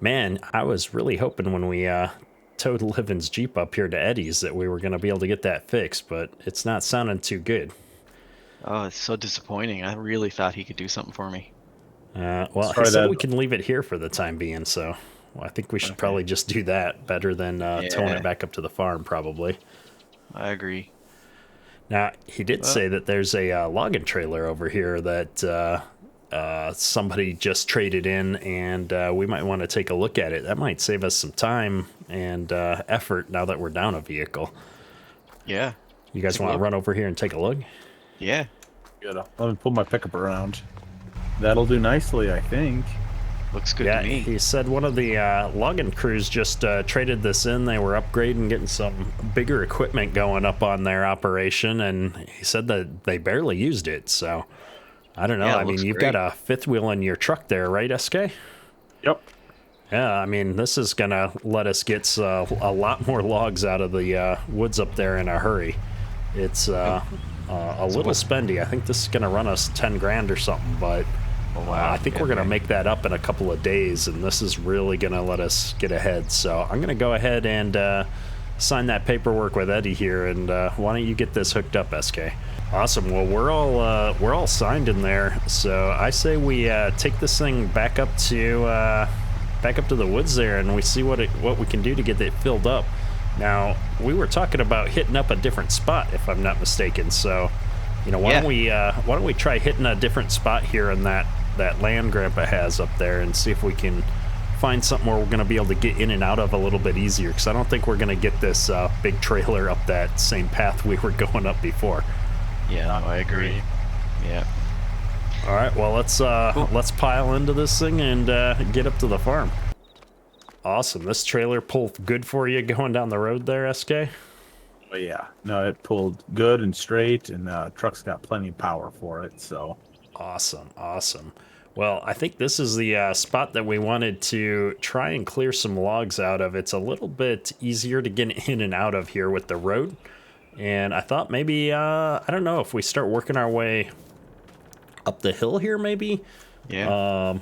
Man, I was really hoping when we towed Livin's Jeep up here to Eddie's that we were going to be able to get that fixed, but it's not sounding too good. Oh, it's so disappointing. I really thought he could do something for me. Well, he Sorry said that. we can leave it here for the time being, so I think we should Okay. probably just do that better than towing it Yeah, back up to the farm, probably. I agree. Now, he did Well, say that there's a logging trailer over here that somebody just traded in, and we might want to take a look at it. That might save us some time and effort now that we're down a vehicle. yeah. You guys Take a want to look. run over here and take a look? Yeah, Good. Let me pull my pickup around. That'll do nicely, I think. looks good Yeah, to me. he said one of the logging crews just traded this in. They were upgrading, getting some bigger equipment going up on their operation, and he said that they barely used it. So I don't know. Yeah, it I mean, looks you've great. got a fifth wheel in your truck there, right, SK? Yep. Yeah, I mean, this is gonna let us get a lot more logs out of the woods up there in a hurry. It's a little spendy. I think this is gonna run us 10 grand or something, but Oh, wow. I think we're gonna make that up in a couple of days, and this is really gonna let us get ahead. So I'm gonna go ahead and sign that paperwork with Eddie here, and why don't you get this hooked up, SK? Awesome. Well, we're all signed in there, so I say we take this thing back up to the woods there, and we see what we can do to get it filled up. Now, we were talking about hitting up a different spot, if I'm not mistaken. So, why don't we try hitting a different spot here in that land Grandpa has up there, and see if we can find something where we're going to be able to get in and out of a little bit easier. Because I don't think we're going to get this big trailer up that same path we were going up before. Yeah, no, I agree. Yeah. All right, well let's pile into this thing and get up to the farm. Awesome. This trailer pulled good for you going down the road there, SK? But yeah, no, it pulled good and straight, and truck's got plenty of power for it. So Awesome. Well, I think this is the spot that we wanted to try and clear some logs out of. It's a little bit easier to get in and out of here with the road. And I thought maybe, I don't know, if we start working our way up the hill here, maybe? Yeah.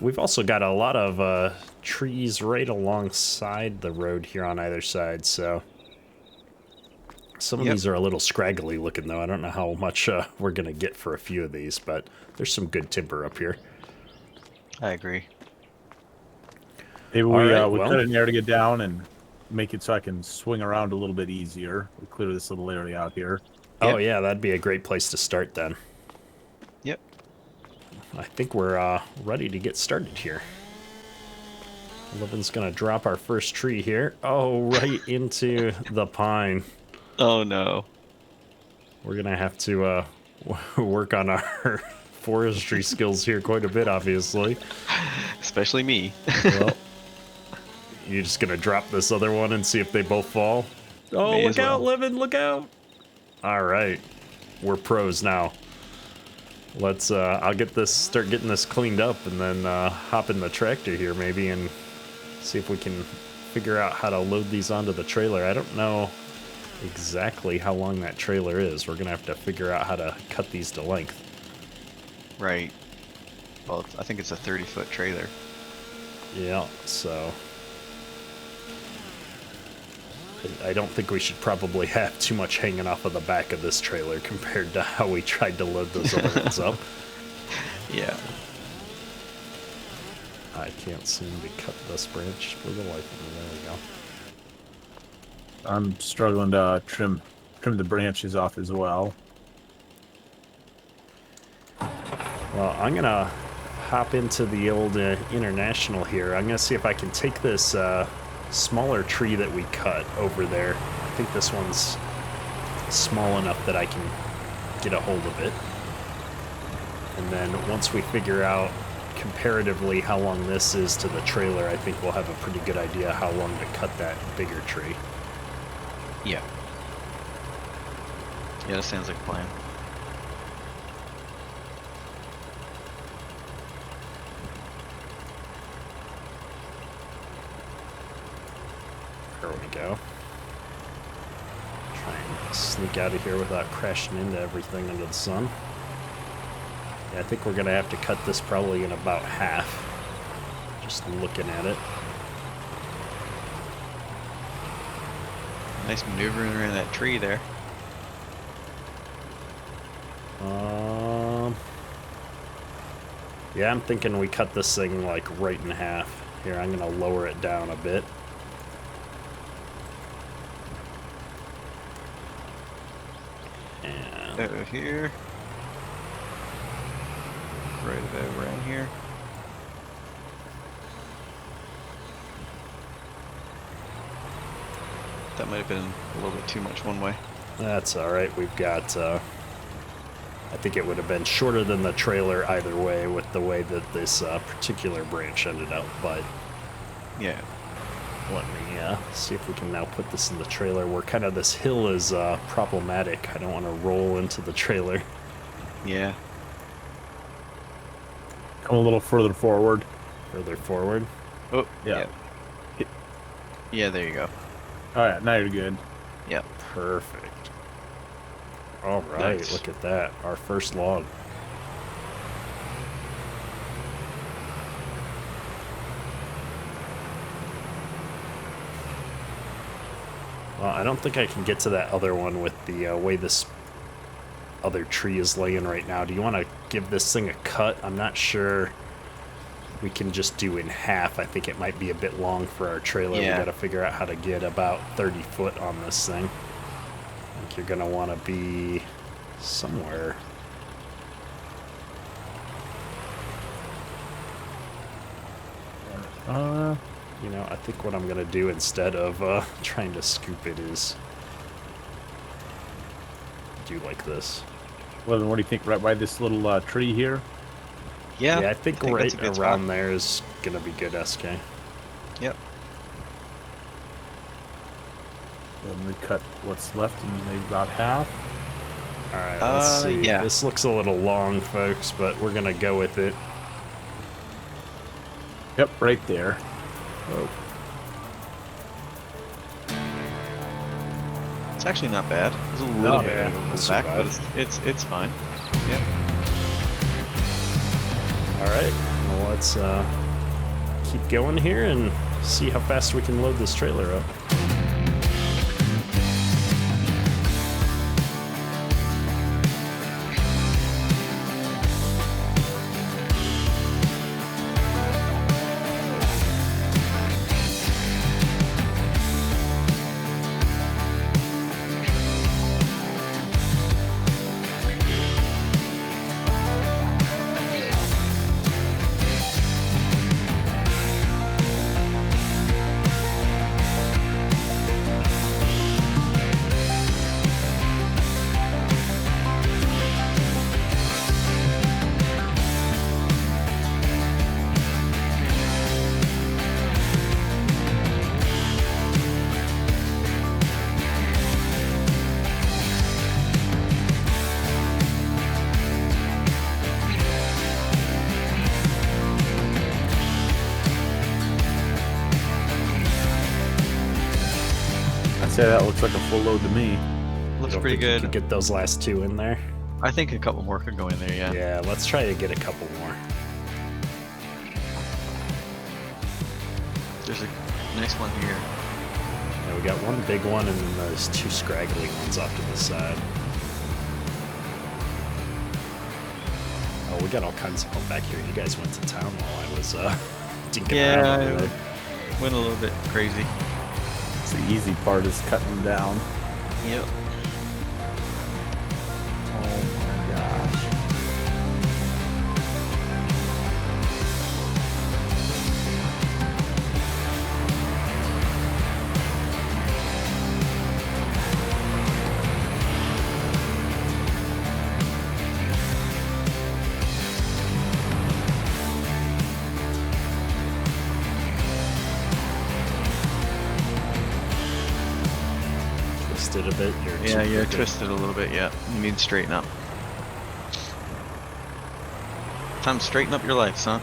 We've also got a lot of trees right alongside the road here on either side, so some of these are a little scraggly looking, though. I don't know how much we're going to get for a few of these, but there's some good timber up here. I agree. maybe All we right, we well. cut it in there to get down and make it so I can swing around a little bit easier. We clear this little area out here. Oh, yeah, that'd be a great place to start then. Yep. I think we're ready to get started here. Livin's going to drop our first tree here. Oh, right into the pine. Oh, no. We're going to have to work on our forestry skills here quite a bit, obviously. Especially me. Well, you're just going to drop this other one and see if they both fall? Oh, May look as out, well. Livin, look out. All right. We're pros now. Let's, I'll start getting this cleaned up, and then hop in the tractor here maybe and see if we can figure out how to load these onto the trailer. I don't know exactly how long that trailer is. We're going to have to figure out how to cut these to length. Right. Well, I think it's a 30-foot trailer. Yeah, so I don't think we should probably have too much hanging off of the back of this trailer compared to how we tried to load those other ones up. Yeah. I can't seem to cut this branch for the life of me. There we go. I'm struggling to trim the branches off as well. Well, I'm going to hop into the old International here. I'm going to see if I can take this smaller tree that we cut over there. I think this one's small enough that I can get a hold of it. And then once we figure out comparatively how long this is to the trailer, I think we'll have a pretty good idea how long to cut that bigger tree. Yeah. Yeah, that sounds like a plan. There we go. Try and sneak out of here without crashing into everything under the sun. Yeah, I think we're going to have to cut this probably in about half, Just looking at it. Nice maneuvering around that tree there. Yeah, I'm thinking we cut this thing like right in half. Here, I'm gonna lower it down a bit. And Over here. Right about around here. That might have been a little bit too much one way. that's all right. We've got. I think it would have been shorter than the trailer either way, with the way that this particular branch ended up. But Yeah. let me see if we can now put this in the trailer. Where kind of this hill is problematic. I don't want to roll into the trailer. Yeah. Come a little further forward. Further forward. Oh, Yeah. yeah. Yeah, there you go. All right, now you're good. Yep. Perfect. All right, Nice. look at that. Our first log. Well, I don't think I can get to that other one with the way this other tree is laying right now. Do you want to give this thing a cut? I'm not sure we can just do in half. I think it might be a bit long for our trailer. Yeah. We got to figure out how to get about 30 foot on this thing. I think you're going to want to be somewhere. You know, I think what I'm going to do instead of trying to scoop it is do like this. Well, then what do you think? Right by this little tree here. Yeah. Yeah, I think that's right a good around spot. there is going to be good, SK. Yep. Then we cut what's left and maybe about half. All right, let's see. Yeah. This looks a little long, folks, but we're going to go with it. Yep, right there. Oh, It's actually not bad. It's a little No, bit yeah, of a we'll back, but survive. it's fine. Yep. all right. Well, let's keep going here and see how fast we can load this trailer up. I'd say that looks like a full load to me. Looks Don't pretty think you good. could get those last two in there. I think a couple more could go in there, yeah. Yeah, let's try to get a couple more. There's a nice one here. Yeah, we got one big one and then there's two scraggly ones off to the side. Oh, we got all kinds of them back here. You guys went to town while I was dinking around Yeah, over there. went a little bit crazy. It's the easy part is cutting them down. Yep. Oh my gosh. Twisted a bit. Yeah, too you're crooked. twisted a little bit, yeah. You need to straighten up. Time to straighten up your life, son.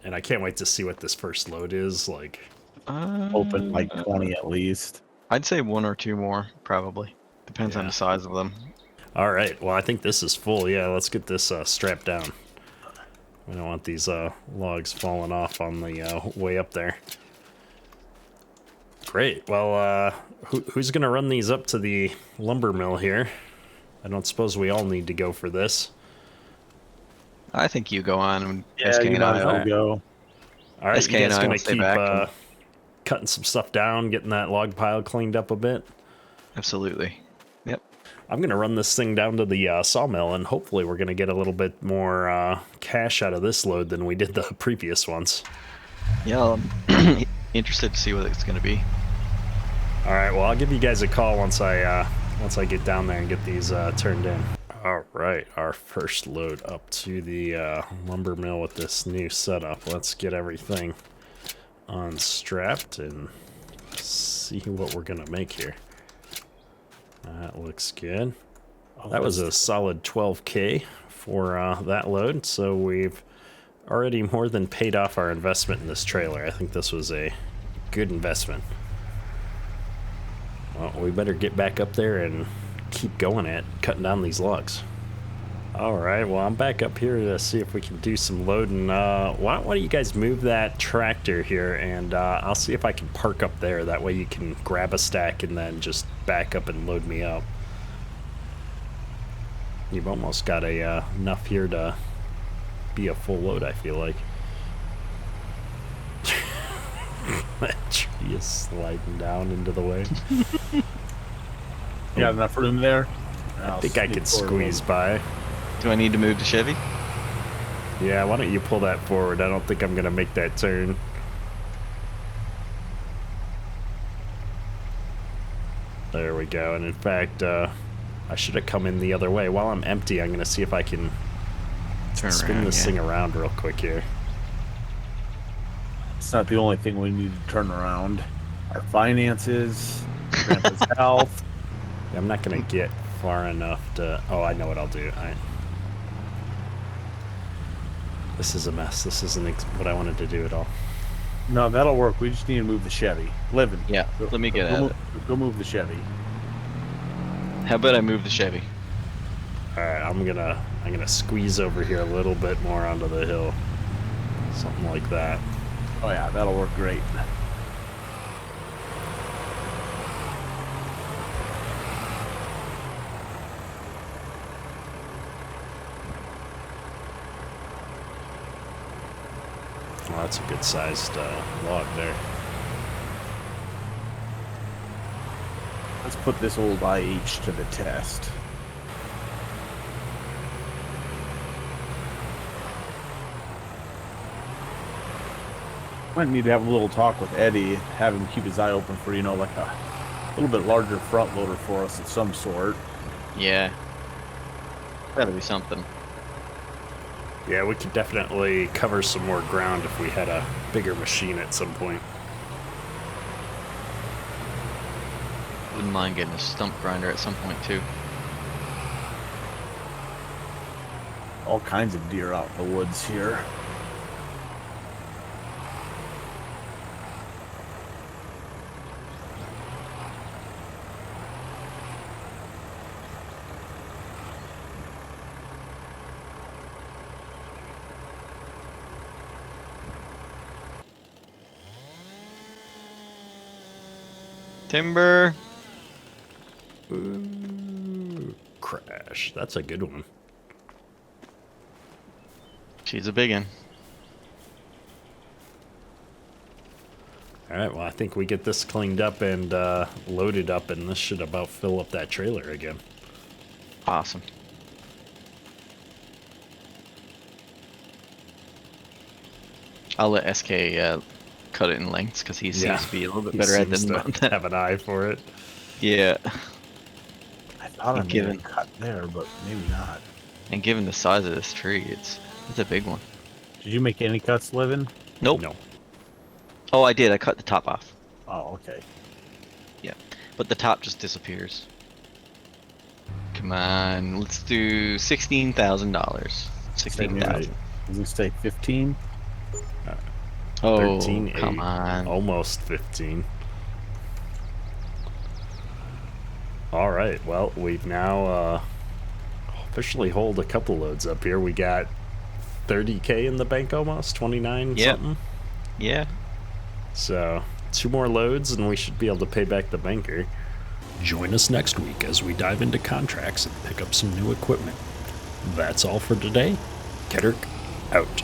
And I can't wait to see what this first load is. Like, Open like 20 at least. I'd say one or two more, probably. Depends on Yeah. the size of them. all right. Well, I think this is full. Yeah, let's get this strapped down. We don't want these logs falling off on the way up there. Great. Well, who's going to run these up to the lumber mill here? I don't suppose we all need to go for this. I think you go on. And Yeah, SK you and might as I well go. All right, SK you and guys I going will to stay keep back. cutting some stuff down, getting that log pile cleaned up a bit? Absolutely. Yep. I'm going to run this thing down to the sawmill, and hopefully we're going to get a little bit more cash out of this load than we did the previous ones. Yeah, I'm interested to see what it's going to be. All right, well, I'll give you guys a call once I get down there and get these turned in. All right, our first load up to the lumber mill with this new setup. Let's get everything unstrapped and see what we're gonna make here. That looks good. That was a solid 12K for that load, so we've already more than paid off our investment in this trailer. I think this was a good investment. Well, we better get back up there and keep going at cutting down these logs. All right, well, I'm back up here to see if we can do some loading. Why don't you guys move that tractor here, and I'll see if I can park up there. That way you can grab a stack and then just back up and load me up. You've almost got enough here to be a full load, I feel like. That tree is sliding down into the way. You got enough room there? I think I could squeeze by. Do I need to move to Chevy? Yeah, why don't you pull that forward? I don't think I'm going to make that turn. There we go. And in fact, I should have come in the other way. While I'm empty, I'm going to see if I can spin this thing around real quick here. It's not the only thing we need to turn around. Our finances, Grandpa's health. Yeah, I'm not going to get far enough to... Oh, I know what I'll do. This is a mess. This isn't what I wanted to do at all. No, that'll work. We just need to move the Chevy. Living. Yeah, let me get at it. Go move the Chevy. How about I move the Chevy? All right, I'm gonna squeeze over here a little bit more onto the hill. Something like that. Oh yeah, that'll work great. Well, that's a good sized log there. Let's put this old IH to the test. Might need to have a little talk with Eddie, have him keep his eye open for, like a little bit larger front loader for us of some sort. Yeah. That'll be something. Yeah, we could definitely cover some more ground if we had a bigger machine at some point. Wouldn't mind getting a stump grinder at some point too. All kinds of deer out in the woods here. Timber. Ooh, crash. That's a good one. She's a big one. All right, well, I think we get this cleaned up and loaded up, and this should about fill up that trailer again. Awesome. I'll let SK cut it in lengths because he seems to be a little bit better at this than that. Have an eye for it. Yeah. I thought I made a cut there, but maybe not. And given the size of this tree, it's a big one. Did you make any cuts, Living? Nope. No. Oh, I did. I cut the top off. Oh, okay. Yeah, but the top just disappears. Come on, let's do $16,000. 16,000. Does it say 15? Oh, 13, come 8, on. almost 15. All right, well, we've now officially hauled a couple loads up here. We got 30K in the bank almost, 29 Yep. something. Yeah. So 2 more loads and we should be able to pay back the banker. Join us next week as we dive into contracts and pick up some new equipment. That's all for today. Kedrick, out.